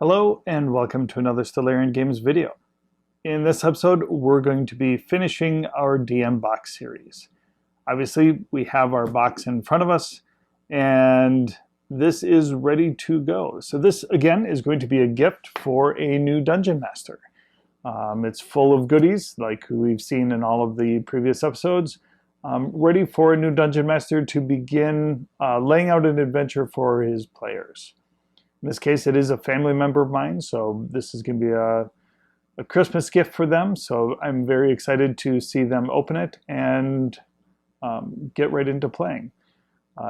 Hello and welcome to another Stellarian Games video. In this episode, we're going to be finishing our DM box series. Obviously, we have our box in front of us and this is ready to go. So this, again, is going to be a gift for a new Dungeon Master. It's full of goodies like we've seen in all of the previous episodes. Ready for a new Dungeon Master to begin laying out an adventure for his players. In this case, it is a family member of mine, so this is going to be a Christmas gift for them. So I'm very excited to see them open it and get right into playing.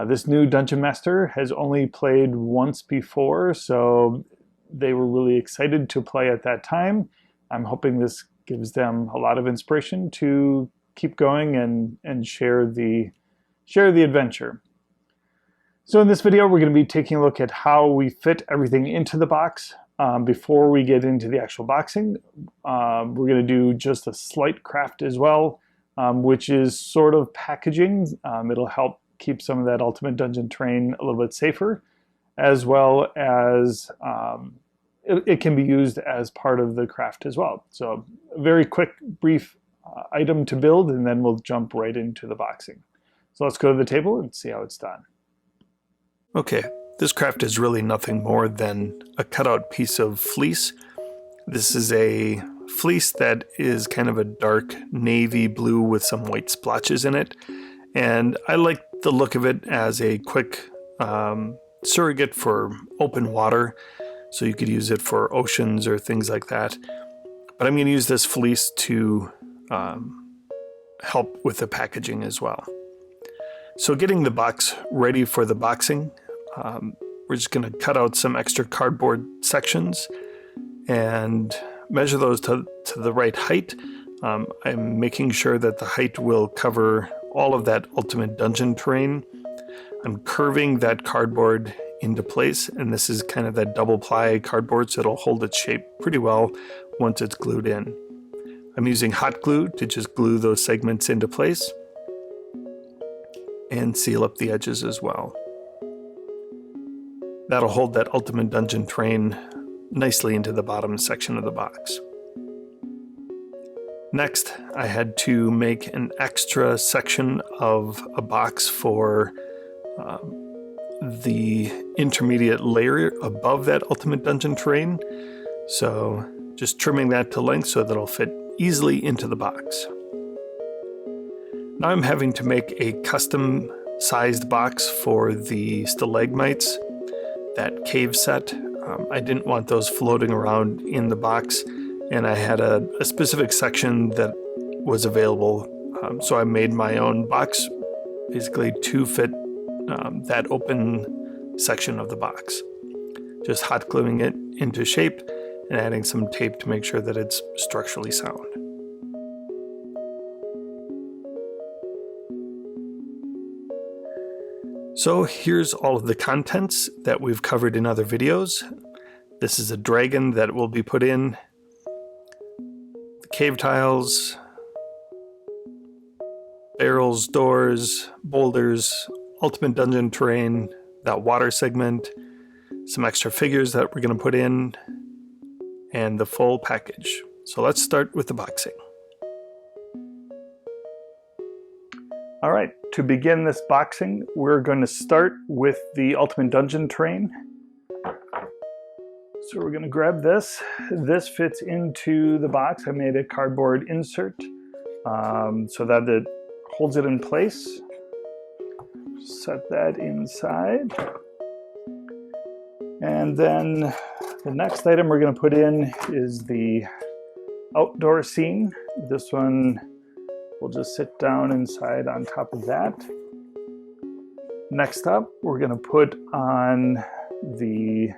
This new Dungeon Master has only played once before, so they were really excited to play at that time. I'm hoping this gives them a lot of inspiration to keep going and share the adventure. So in this video, we're going to be taking a look at how we fit everything into the box. Before we get into the actual boxing, we're going to do just a slight craft as well, which is sort of packaging. It'll help keep some of that Ultimate Dungeon terrain a little bit safer, as well as it can be used as part of the craft as well. So a very quick, brief item to build, and then we'll jump right into the boxing. So let's go to the table and see how it's done. Okay, this craft is really nothing more than a cutout piece of fleece. This is a fleece that is kind of a dark navy blue with some white splotches in it. And I like the look of it as a quick surrogate for open water. So you could use it for oceans or things like that. But I'm going to use this fleece to help with the packaging as well. So getting the box ready for the boxing, we're just going to cut out some extra cardboard sections and measure those to the right height. I'm making sure that the height will cover all of that Ultimate Dungeon terrain. I'm curving that cardboard into place, and this is kind of that double ply cardboard, so it'll hold its shape pretty well once it's glued in. I'm using hot glue to just glue those segments into place and seal up the edges as well. That'll hold that Ultimate Dungeon terrain nicely into the bottom section of the box. Next, I had to make an extra section of a box for the intermediate layer above that Ultimate Dungeon terrain. So just trimming that to length so that it'll fit easily into the box. Now I'm having to make a custom sized box for the stalagmites, that cave set. I didn't want those floating around in the box, and I had a specific section that was available. So I made my own box, basically to fit that open section of the box. Just hot gluing it into shape and adding some tape to make sure that it's structurally sound. So here's all of the contents that we've covered in other videos. This is a dragon that will be put in, the cave tiles, barrels, doors, boulders, Ultimate Dungeon terrain, that water segment, some extra figures that we're going to put in, and the full package. So let's start with the boxing. All right, to begin this boxing, we're going to start with the Ultimate Dungeon terrain. So we're going to grab this. This fits into the box. I made a cardboard insert so that it holds it in place. Set that inside. And then the next item we're going to put in is the outdoor scene. This one will just sit down inside on top of that. Next up, we're going to put on the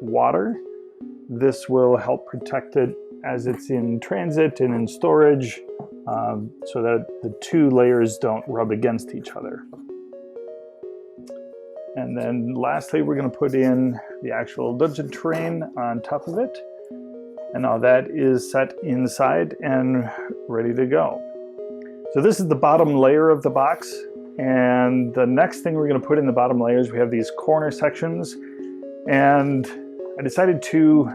water. This will help protect it as it's in transit and in storage, so that the two layers don't rub against each other. And then lastly, we're going to put in the actual dungeon terrain on top of it. And now that is set inside and ready to go. So this is the bottom layer of the box, and the next thing we're going to put in the bottom layers, we have these corner sections, and I decided to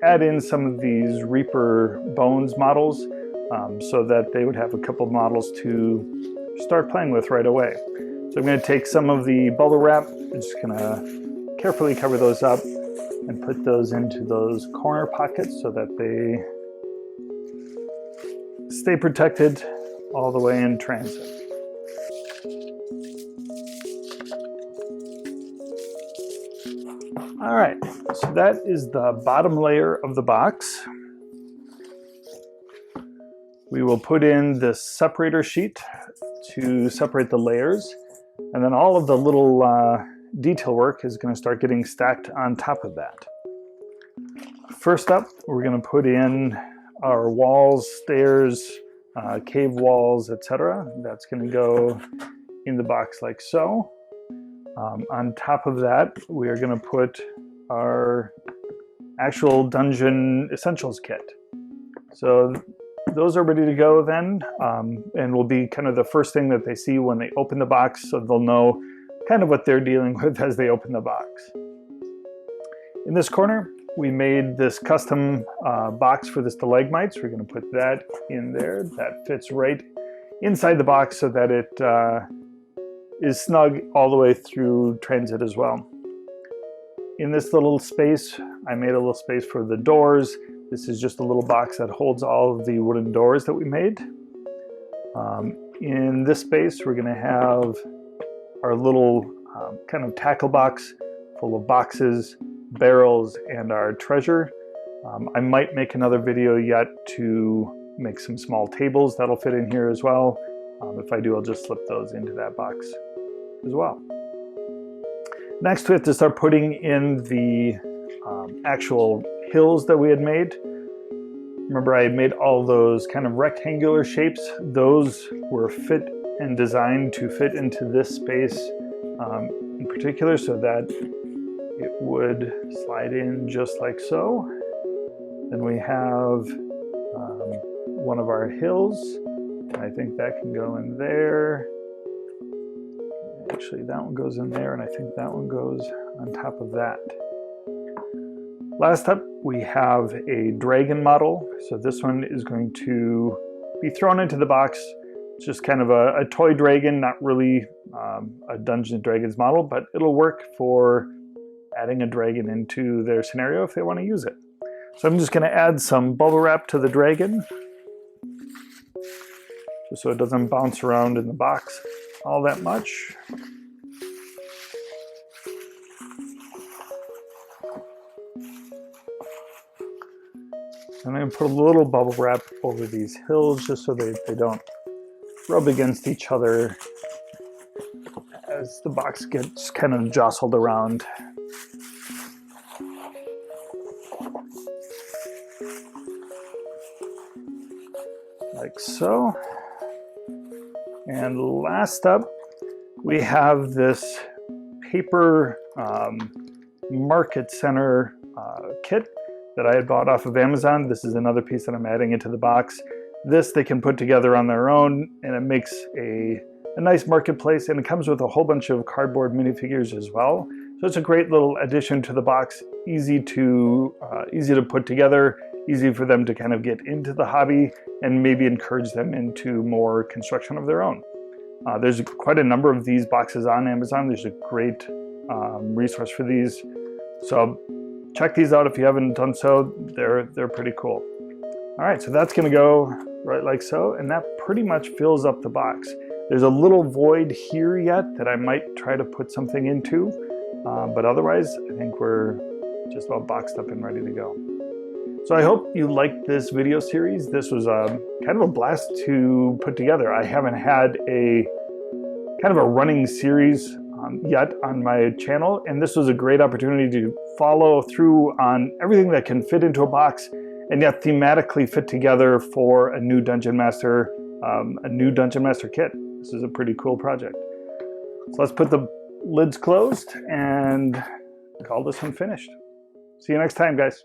add in some of these Reaper Bones models so that they would have a couple models to start playing with right away. So I'm going to take some of the bubble wrap, I'm just going to carefully cover those up and put those into those corner pockets so that they stay protected all the way in transit. All right, so that is the bottom layer of the box. We will put in this separator sheet to separate the layers, and then all of the little detail work is going to start getting stacked on top of that. First up, we're going to put in our walls, stairs, cave walls, etc. That's going to go in the box like so. On top of that, we are going to put our actual Dungeon Essentials kit. So those are ready to go then, and will be kind of the first thing that they see when they open the box, so they'll know kind of what they're dealing with as they open the box. In this corner, we made this custom box for the stalagmites. We're going to put that in there. That fits right inside the box so that it is snug all the way through transit as well. In this little space, I made a little space for the doors. This is just a little box that holds all of the wooden doors that we made. In this space, we're going to have our little kind of tackle box full of boxes, barrels, and our treasure. I might make another video yet to make some small tables that'll fit in here as well. If I do, I'll just slip those into that box as well. Next, we have to start putting in the actual hills that we had made. Remember, I had made all those kind of rectangular shapes. Those were fit and designed to fit into this space in particular, so that it would slide in just like so. Then we have one of our hills. I think that can go in there. Actually, that one goes in there, and I think that one goes on top of that. Last up, we have a dragon model. So this one is going to be thrown into the box. It's just kind of a toy dragon, not really a Dungeons & Dragons model, but it'll work for adding a dragon into their scenario if they want to use it. So I'm just going to add some bubble wrap to the dragon, just so it doesn't bounce around in the box all that much. And I'm going to put a little bubble wrap over these hills just so they don't rub against each other as the box gets kind of jostled around. Like so. And last up, we have this paper market center kit that I had bought off of Amazon. This is another piece that I'm adding into the box. This they can put together on their own, and it makes a nice marketplace, and it comes with a whole bunch of cardboard minifigures as well. So it's a great little addition to the box, easy to put together, easy for them to kind of get into the hobby, and maybe encourage them into more construction of their own. There's quite a number of these boxes on Amazon. There's a great resource for these. So check these out if you haven't done so. They're pretty cool. All right, so that's gonna go right like so, and that pretty much fills up the box. There's a little void here yet that I might try to put something into, but otherwise I think we're just about boxed up and ready to go. So I hope you liked this video series. This was kind of a blast to put together. I haven't had a kind of a running series yet on my channel, and this was a great opportunity to follow through on everything that can fit into a box and yet thematically fit together for a new Dungeon Master kit. This is a pretty cool project. So let's put the lids closed and call this one finished. See you next time, guys.